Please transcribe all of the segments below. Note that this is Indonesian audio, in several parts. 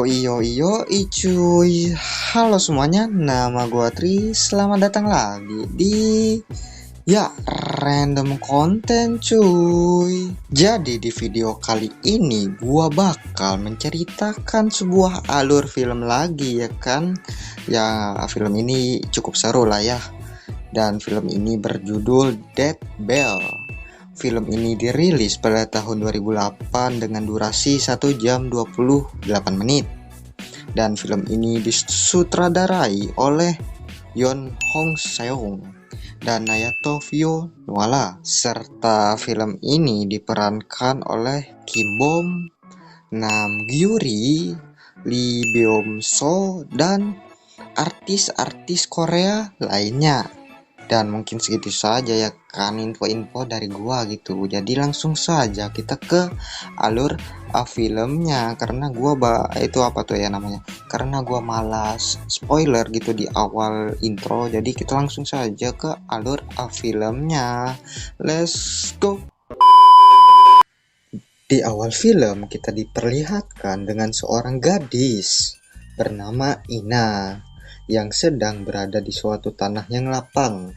Cuy. Halo semuanya, nama gua Tri. Selamat datang lagi di random konten cuy. Jadi di video kali ini gua bakal menceritakan sebuah alur film lagi ya kan. Ya, film ini cukup seru lah ya. Dan film ini berjudul Death Bell. Film ini dirilis pada tahun 2008 dengan durasi 1 jam 28 menit. Dan film ini disutradarai oleh Yoon Hong Seong dan Nayato Vio Nuala. Serta film ini diperankan oleh Kim Bom, Nam Gyuri, Lee Byung So, dan artis-artis Korea lainnya. Dan mungkin segitu saja ya kan info-info dari gua gitu. Jadi langsung saja kita ke alur filmnya, karena gua karena gua malas spoiler gitu di awal intro. Jadi kita langsung saja ke alur filmnya. Let's go. Di awal film kita diperlihatkan dengan seorang gadis bernama Ina yang sedang berada di suatu tanah yang lapang.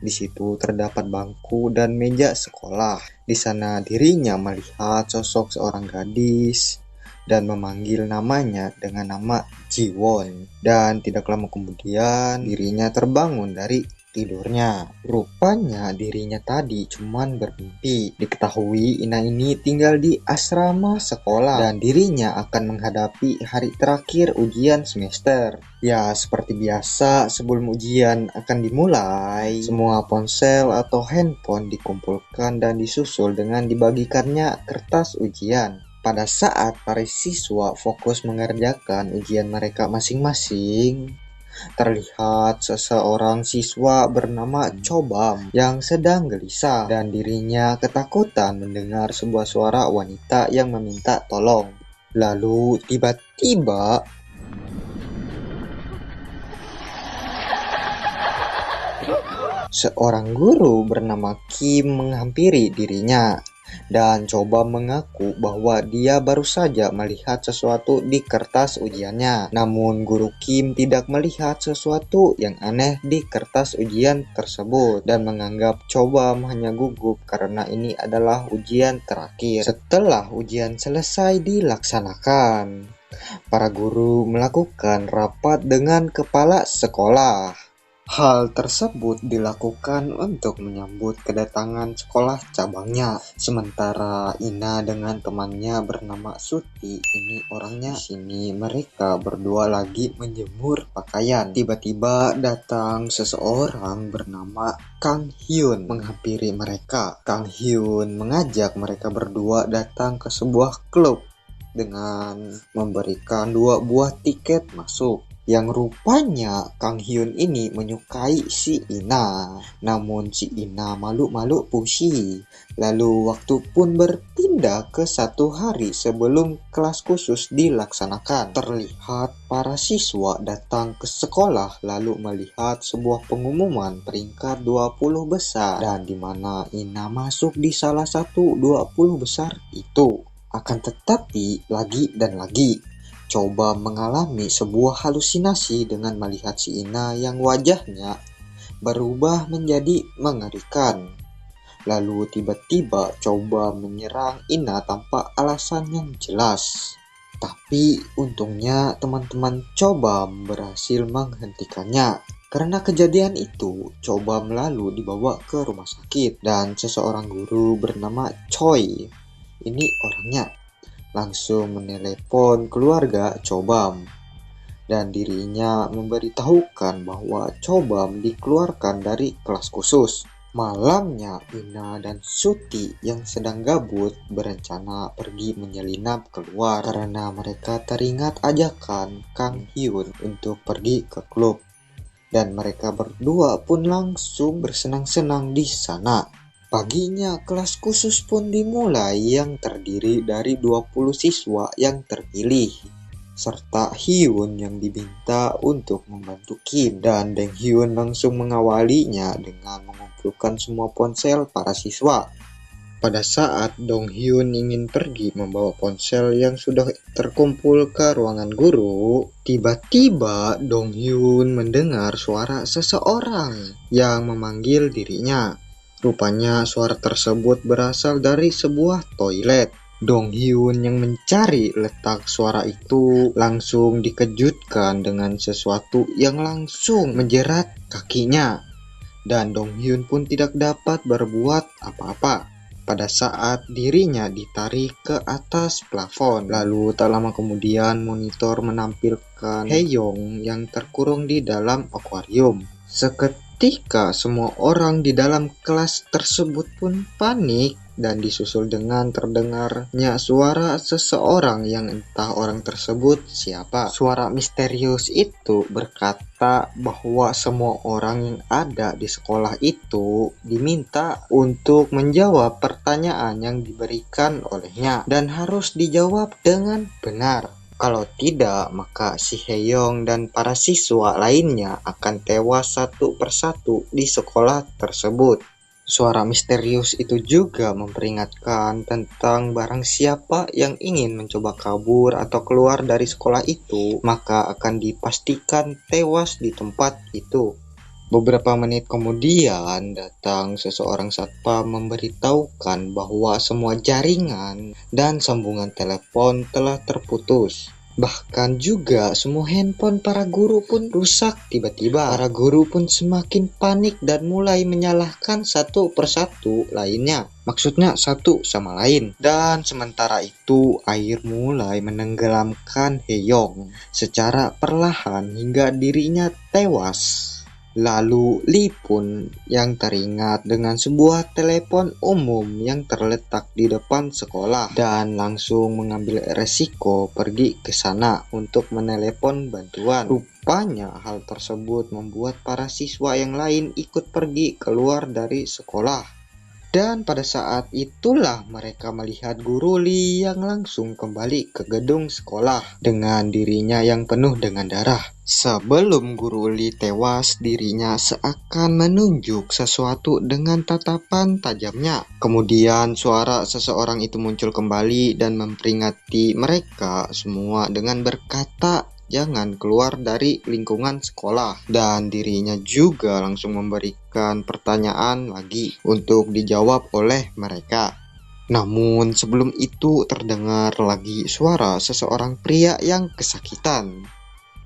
Di situ terdapat bangku dan meja sekolah. Di sana dirinya melihat sosok seorang gadis dan memanggil namanya dengan nama Jiwon. Dan tidak lama kemudian dirinya terbangun dari tidurnya. Rupanya dirinya tadi cuman bermimpi. Diketahui Ina ini tinggal di asrama sekolah dan dirinya akan menghadapi hari terakhir ujian semester. Ya, seperti biasa sebelum ujian akan dimulai, semua ponsel atau handphone dikumpulkan dan disusul dengan dibagikannya kertas ujian. Pada saat para siswa fokus mengerjakan ujian mereka masing-masing, terlihat seseorang siswa bernama Chobam yang sedang gelisah dan dirinya ketakutan mendengar sebuah suara wanita yang meminta tolong. Lalu tiba-tiba seorang guru bernama Kim menghampiri dirinya dan coba mengaku bahwa dia baru saja melihat sesuatu di kertas ujiannya. Namun guru Kim tidak melihat sesuatu yang aneh di kertas ujian tersebut dan menganggap Chobam hanya gugup karena ini adalah ujian terakhir. Setelah ujian selesai dilaksanakan, para guru melakukan rapat dengan kepala sekolah. Hal tersebut dilakukan untuk menyambut kedatangan sekolah cabangnya. Sementara Ina dengan temannya bernama Suti, ini orangnya di sini, mereka berdua lagi menjemur pakaian. Tiba-tiba datang seseorang bernama Kang Hyun menghampiri mereka. Kang Hyun mengajak mereka berdua datang ke sebuah klub dengan memberikan 2 buah tiket masuk. Yang rupanya Kang Hyun ini menyukai si Ina. Namun si Ina malu-malu pushi. Lalu waktu pun berpindah ke 1 hari sebelum kelas khusus dilaksanakan. Terlihat para siswa datang ke sekolah lalu melihat sebuah pengumuman peringkat 20 besar. Dan dimana Ina masuk di salah satu 20 besar itu. Akan tetapi lagi dan lagi coba mengalami sebuah halusinasi dengan melihat si Ina yang wajahnya berubah menjadi mengerikan. Lalu tiba-tiba coba menyerang Ina tanpa alasan yang jelas. Tapi untungnya teman-teman coba berhasil menghentikannya. Karena kejadian itu, coba lalu dibawa ke rumah sakit dan seseorang guru bernama Choi, ini orangnya, langsung menelepon keluarga Chobam dan dirinya memberitahukan bahwa Chobam dikeluarkan dari kelas khusus. Malamnya Ina dan Suti yang sedang gabut berencana pergi menyelinap keluar karena mereka teringat ajakan Kang Hyun untuk pergi ke klub dan mereka berdua pun langsung bersenang-senang di sana. Paginya kelas khusus pun dimulai yang terdiri dari 20 siswa yang terpilih serta Hyun yang diminta untuk membantu Kim, dan Deng Hyun langsung mengawalinya dengan mengumpulkan semua ponsel para siswa. Pada saat Dong Hyun ingin pergi membawa ponsel yang sudah terkumpul ke ruangan guru, tiba-tiba Dong Hyun mendengar suara seseorang yang memanggil dirinya. Rupanya suara tersebut berasal dari sebuah toilet. Dong Hyun yang mencari letak suara itu langsung dikejutkan dengan sesuatu yang langsung menjerat kakinya. Dan Dong Hyun pun tidak dapat berbuat apa-apa pada saat dirinya ditarik ke atas plafon. Lalu tak lama kemudian monitor menampilkan Haeyoung yang terkurung di dalam akuarium. Seketika semua orang di dalam kelas tersebut pun panik dan disusul dengan terdengarnya suara seseorang yang entah orang tersebut siapa. Suara misterius itu berkata bahwa semua orang yang ada di sekolah itu diminta untuk menjawab pertanyaan yang diberikan olehnya dan harus dijawab dengan benar. Kalau tidak, maka si Haeyoung dan para siswa lainnya akan tewas satu persatu di sekolah tersebut. Suara misterius itu juga memperingatkan tentang barang siapa yang ingin mencoba kabur atau keluar dari sekolah itu, maka akan dipastikan tewas di tempat itu. Beberapa menit kemudian datang seseorang satpam memberitahukan bahwa semua jaringan dan sambungan telepon telah terputus. Bahkan juga semua handphone para guru pun rusak tiba-tiba. Para guru pun semakin panik dan mulai menyalahkan satu persatu lainnya. Maksudnya satu sama lain. Dan sementara itu air mulai menenggelamkan Haeyoung secara perlahan hingga dirinya tewas. Lalu Lee pun yang teringat dengan sebuah telepon umum yang terletak di depan sekolah dan langsung mengambil resiko pergi ke sana untuk menelepon bantuan. Rupanya hal tersebut membuat para siswa yang lain ikut pergi keluar dari sekolah. Dan pada saat itulah mereka melihat guru Lee yang langsung kembali ke gedung sekolah dengan dirinya yang penuh dengan darah. Sebelum guru Lee tewas, dirinya seakan menunjuk sesuatu dengan tatapan tajamnya. Kemudian suara seseorang itu muncul kembali dan memperingati mereka semua dengan berkata, jangan keluar dari lingkungan sekolah. Dan dirinya juga langsung memberikan pertanyaan lagi untuk dijawab oleh mereka. Namun sebelum itu terdengar lagi suara seseorang pria yang kesakitan,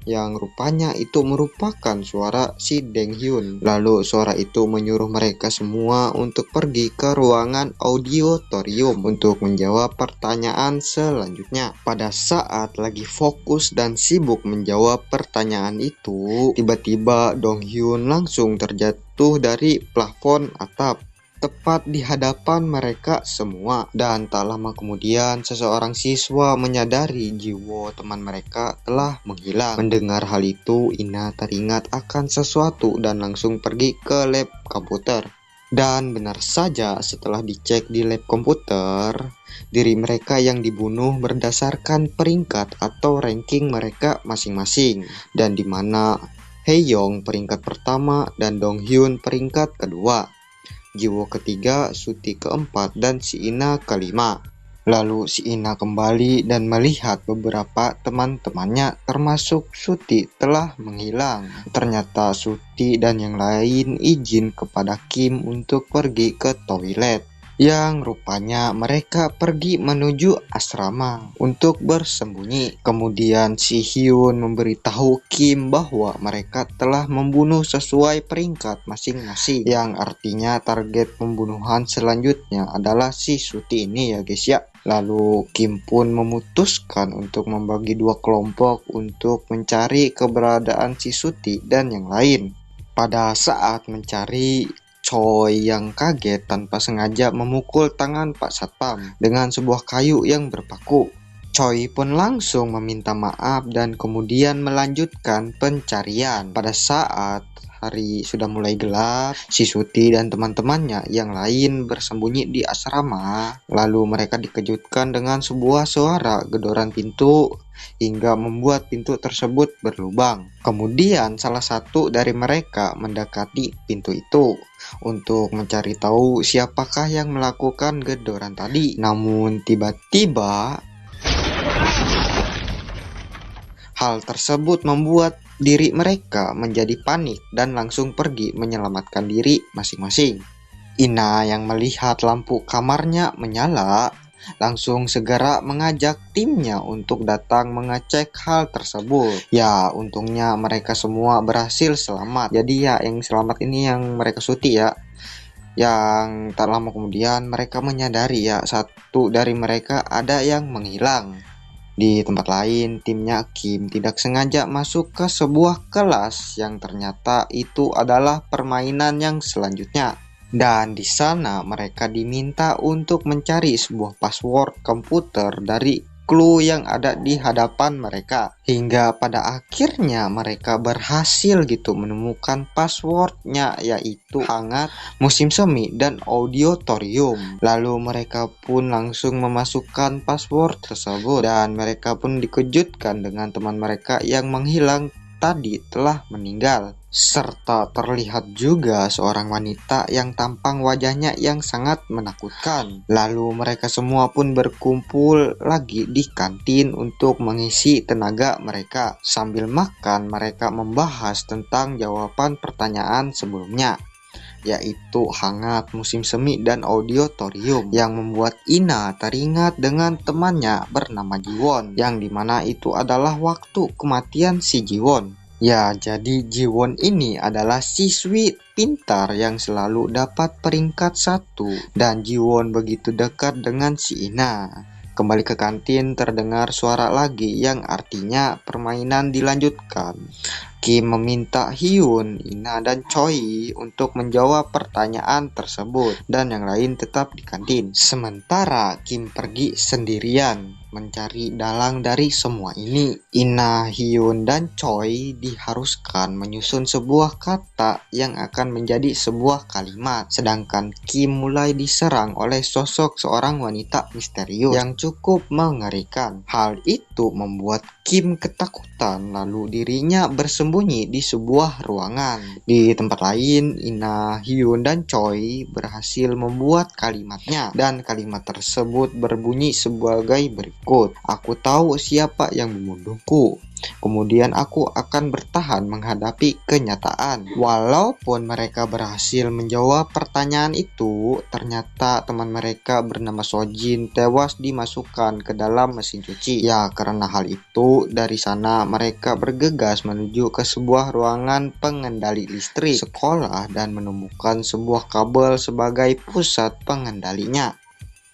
yang rupanya itu merupakan suara si Dong Hyun. Lalu suara itu menyuruh mereka semua untuk pergi ke ruangan auditorium untuk menjawab pertanyaan selanjutnya. Pada saat lagi fokus dan sibuk menjawab pertanyaan itu, tiba-tiba Dong Hyun langsung terjatuh dari plafon atap tepat di hadapan mereka semua. Dan tak lama kemudian seseorang siswa menyadari jiwa teman mereka telah menghilang. Mendengar hal itu, Ina teringat akan sesuatu dan langsung pergi ke lab komputer. Dan benar saja, setelah dicek di lab komputer, diri mereka yang dibunuh berdasarkan peringkat atau ranking mereka masing-masing, dan di mana Haeyoung peringkat pertama dan Dong Hyun peringkat kedua, Jiwo ketiga, Suti keempat, dan si Ina kelima. Lalu si Ina kembali dan melihat beberapa teman-temannya termasuk Suti telah menghilang. Ternyata Suti dan yang lain izin kepada Kim untuk pergi ke toilet, yang rupanya mereka pergi menuju asrama untuk bersembunyi. Kemudian si Hyun memberitahu Kim bahwa mereka telah membunuh sesuai peringkat masing-masing, yang artinya target pembunuhan selanjutnya adalah si Suti ini ya guys ya. Lalu Kim pun memutuskan untuk membagi dua kelompok untuk mencari keberadaan si Suti dan yang lain. Pada saat mencari, Choi yang kaget tanpa sengaja memukul tangan Pak Satpam dengan sebuah kayu yang berpaku. Choi pun langsung meminta maaf dan kemudian melanjutkan pencarian. Pada saat hari sudah mulai gelap, si Suti dan teman-temannya yang lain bersembunyi di asrama. Lalu mereka dikejutkan dengan sebuah suara gedoran pintu hingga membuat pintu tersebut berlubang. Kemudian salah satu dari mereka mendekati pintu itu untuk mencari tahu siapakah yang melakukan gedoran tadi. Namun tiba-tiba hal tersebut membuat diri mereka menjadi panik dan langsung pergi menyelamatkan diri masing-masing. Ina yang melihat lampu kamarnya menyala langsung segera mengajak timnya untuk datang mengecek hal tersebut. Ya, untungnya mereka semua berhasil selamat. Jadi ya, yang selamat ini yang mereka Suti ya. Yang tak lama kemudian mereka menyadari ya, satu dari mereka ada yang menghilang. Di tempat lain, timnya Kim tidak sengaja masuk ke sebuah kelas yang ternyata itu adalah permainan yang selanjutnya. Dan di sana mereka diminta untuk mencari sebuah password komputer dari clue yang ada di hadapan mereka. Hingga pada akhirnya mereka berhasil gitu menemukan passwordnya, yaitu hangat, musim semi, dan auditorium. Lalu mereka pun langsung memasukkan password tersebut dan mereka pun dikejutkan dengan teman mereka yang menghilang tadi telah meninggal. Serta terlihat juga seorang wanita yang tampang wajahnya yang sangat menakutkan. Lalu mereka semua pun berkumpul lagi di kantin untuk mengisi tenaga mereka. Sambil makan mereka membahas tentang jawaban pertanyaan sebelumnya, yaitu hangat, musim semi, dan auditorium, yang membuat Ina teringat dengan temannya bernama Jiwon, yang dimana itu adalah waktu kematian si Jiwon. Ya, jadi Jiwon ini adalah siswi pintar yang selalu dapat peringkat 1 dan Jiwon begitu dekat dengan si Ina. Kembali ke kantin terdengar suara lagi yang artinya permainan dilanjutkan. Kim meminta Hyun, Ina, dan Choi untuk menjawab pertanyaan tersebut dan yang lain tetap di kantin. Sementara Kim pergi sendirian mencari dalang dari semua ini. Ina, Hyun, dan Choi diharuskan menyusun sebuah kata yang akan menjadi sebuah kalimat. Sedangkan Kim mulai diserang oleh sosok seorang wanita misterius yang cukup mengerikan. Hal itu membuat Kim ketakutan, lalu dirinya bersembunyi di sebuah ruangan. Di tempat lain, Ina, Hyun, dan Choi berhasil membuat kalimatnya dan kalimat tersebut berbunyi sebagai berikut. Aku tahu siapa yang membunuhku. Kemudian aku akan bertahan menghadapi kenyataan. Walaupun mereka berhasil menjawab pertanyaan itu, ternyata teman mereka bernama Sojin tewas dimasukkan ke dalam mesin cuci. Ya, karena hal itu, dari sana mereka bergegas menuju ke sebuah ruangan pengendali listrik sekolah dan menemukan sebuah kabel sebagai pusat pengendalinya.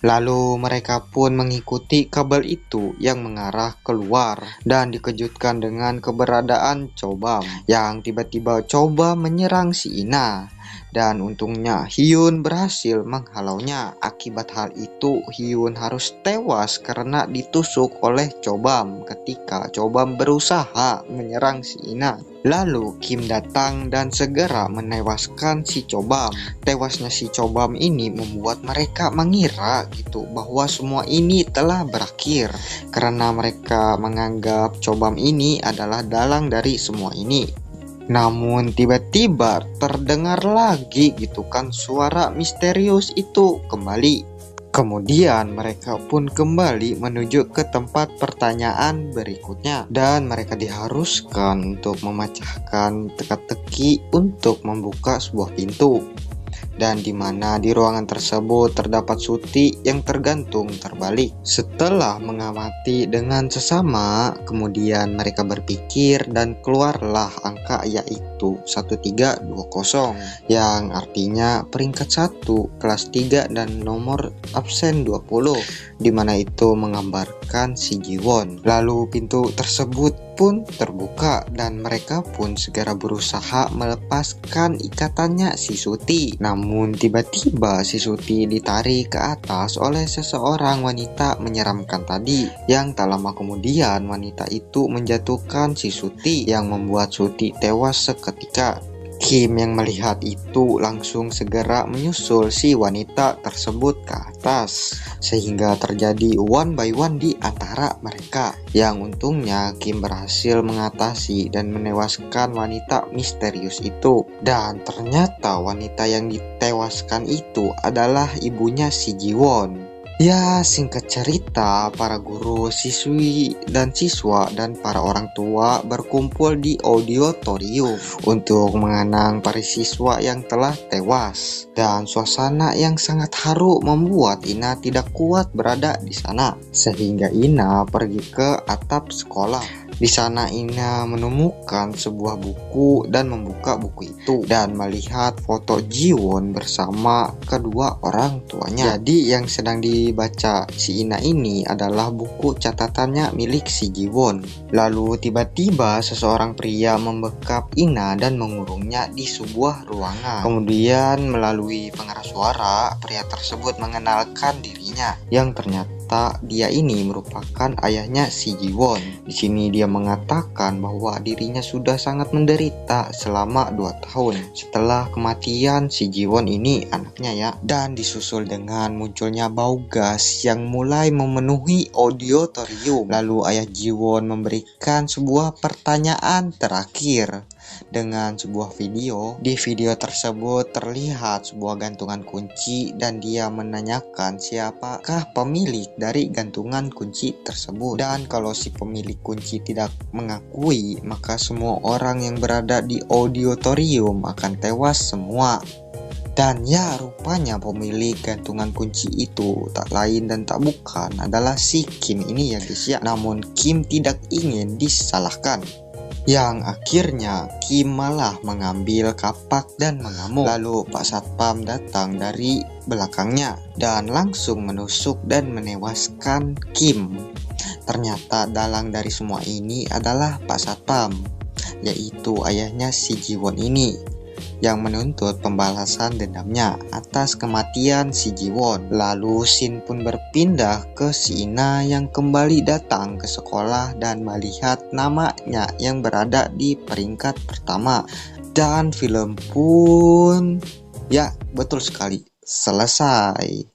Lalu mereka pun mengikuti kabel itu yang mengarah keluar dan dikejutkan dengan keberadaan Chobam yang tiba-tiba coba menyerang si Ina. Dan untungnya Hyun berhasil menghalaunya. Akibat hal itu Hyun harus tewas karena ditusuk oleh Chobam ketika Chobam berusaha menyerang si Ina. Lalu Kim datang dan segera menewaskan si Chobam. Tewasnya si Chobam ini membuat mereka mengira gitu bahwa semua ini telah berakhir karena mereka menganggap Chobam ini adalah dalang dari semua ini. Namun tiba-tiba terdengar lagi gitu kan suara misterius itu kembali. Kemudian mereka pun kembali menuju ke tempat pertanyaan berikutnya dan mereka diharuskan untuk memecahkan teka-teki untuk membuka sebuah pintu. Dan di mana di ruangan tersebut terdapat Suti yang tergantung terbalik. Setelah mengamati dengan sesama, kemudian mereka berpikir dan keluarlah angka yaitu 1320 yang artinya peringkat 1 kelas 3 dan nomor absen 20, di mana itu menggambarkan si Jiwon. Lalu pintu tersebut pun terbuka dan mereka pun segera berusaha melepaskan ikatannya si Suti. Namun tiba-tiba si Suti ditarik ke atas oleh seseorang wanita menyeramkan tadi, yang tak lama kemudian wanita itu menjatuhkan si Suti yang membuat Suti tewas seketika. Kim yang melihat itu langsung segera menyusul si wanita tersebut ke atas, sehingga terjadi one by one di antara mereka. Yang untungnya Kim berhasil mengatasi dan menewaskan wanita misterius itu. Dan ternyata wanita yang ditewaskan itu adalah ibunya si Jiwon. Ya, singkat cerita, para guru, siswi, dan siswa dan para orang tua berkumpul di auditorium untuk mengenang para siswa yang telah tewas. Dan suasana yang sangat haru membuat Ina tidak kuat berada di sana, sehingga Ina pergi ke atap sekolah. Di sana Ina menemukan sebuah buku dan membuka buku itu dan melihat foto Jiwon bersama kedua orang tuanya. Jadi yang sedang dibaca si Ina ini adalah buku catatannya milik si Jiwon. Lalu tiba-tiba seseorang pria membekap Ina dan mengurungnya di sebuah ruangan. Kemudian melalui pengeras suara, pria tersebut mengenalkan dirinya, yang ternyata dia ini merupakan ayahnya si Jiwon. Di sini dia mengatakan bahwa dirinya sudah sangat menderita selama 2 tahun setelah kematian si Jiwon ini, anaknya ya. Dan disusul dengan munculnya bau gas yang mulai memenuhi auditorium. Lalu ayah Jiwon memberikan sebuah pertanyaan terakhir dengan sebuah video. Di video tersebut terlihat sebuah gantungan kunci dan dia menanyakan siapakah pemilik dari gantungan kunci tersebut. Dan kalau si pemilik kunci tidak mengakui, maka semua orang yang berada di auditorium akan tewas semua. Dan ya, rupanya pemilik gantungan kunci itu tak lain dan tak bukan adalah si Kim ini ya guys ya. Namun Kim tidak ingin disalahkan, yang akhirnya Kim malah mengambil kapak dan mengamuk. Lalu Pak Satpam datang dari belakangnya dan langsung menusuk dan menewaskan Kim. Ternyata dalang dari semua ini adalah Pak Satpam, yaitu ayahnya si Jiwon ini, yang menuntut pembalasan dendamnya atas kematian si Jiwon. Lalu scene pun berpindah ke si Ina yang kembali datang ke sekolah dan melihat namanya yang berada di peringkat pertama. Dan film pun, ya betul sekali, selesai.